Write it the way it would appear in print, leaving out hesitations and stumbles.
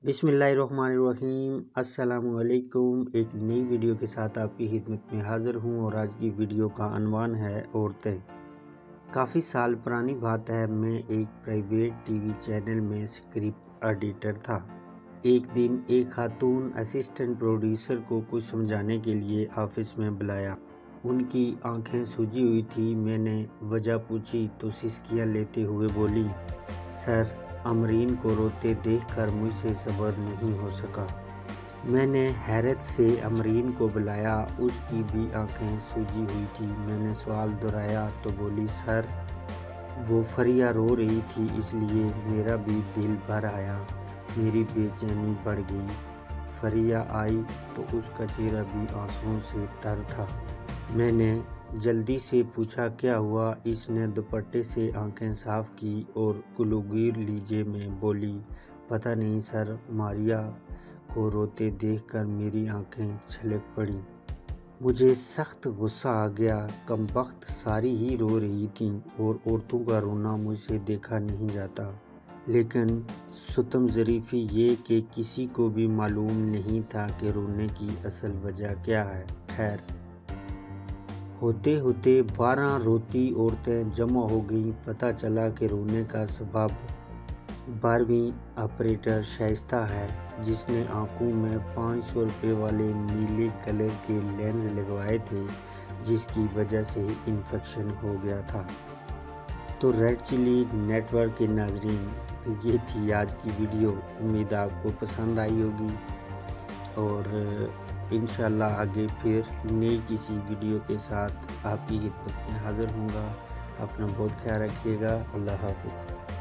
बिस्मिल्लाहिर्रहमानिर्रहीम। अस्सलाम वालेकुम। एक नई वीडियो के साथ आपकी खिदमत में हाज़िर हूँ और आज की वीडियो का अनवान है औरतें। काफ़ी साल पुरानी बात है, मैं एक प्राइवेट टीवी चैनल में स्क्रिप्ट एडिटर था। एक दिन एक खातून असिस्टेंट प्रोड्यूसर को कुछ समझाने के लिए ऑफिस में बुलाया। उनकी आंखें सूजी हुई थी। मैंने वजह पूछी तो सिसकियाँ लेते हुए बोली, सर, अमरीन को रोते देखकर मुझसे सब्र नहीं हो सका। मैंने हैरत से अमरीन को बुलाया, उसकी भी आंखें सूजी हुई थी। मैंने सवाल दोहराया तो बोली, सर, वो फरिया रो रही थी इसलिए मेरा भी दिल भर आया, मेरी बेचैनी बढ़ गई। फरिया आई तो उसका चेहरा भी आंसुओं से तर था। मैंने जल्दी से पूछा, क्या हुआ? इसने दुपट्टे से आंखें साफ की और कुलूगीर लीजे में बोली, पता नहीं सर, मारिया को रोते देखकर मेरी आंखें छलक पड़ी। मुझे सख्त गुस्सा आ गया। कमबख्त सारी ही रो रही थीं और औरतों का रोना मुझसे देखा नहीं जाता। लेकिन सुतम ज़रीफ़ी ये कि किसी को भी मालूम नहीं था कि रोने की असल वजह क्या है। खैर, होते होते 12 रोती औरतें जमा हो गईं। पता चला कि रोने का सबब 12वीं ऑपरेटर शाइस्ता है, जिसने आंखों में 500 रुपये वाले नीले कलर के लेंस लगवाए थे, जिसकी वजह से इन्फेक्शन हो गया था। तो रेड चिली नेटवर्क के नाजरीन, ये थी आज की वीडियो। उम्मीद आपको पसंद आई होगी और इंशाल्लाह आगे फिर नई किसी वीडियो के साथ आपकी खिदमत में हाज़िर होऊंगा। अपना बहुत ख्याल रखिएगा। अल्लाह हाफ़िज़।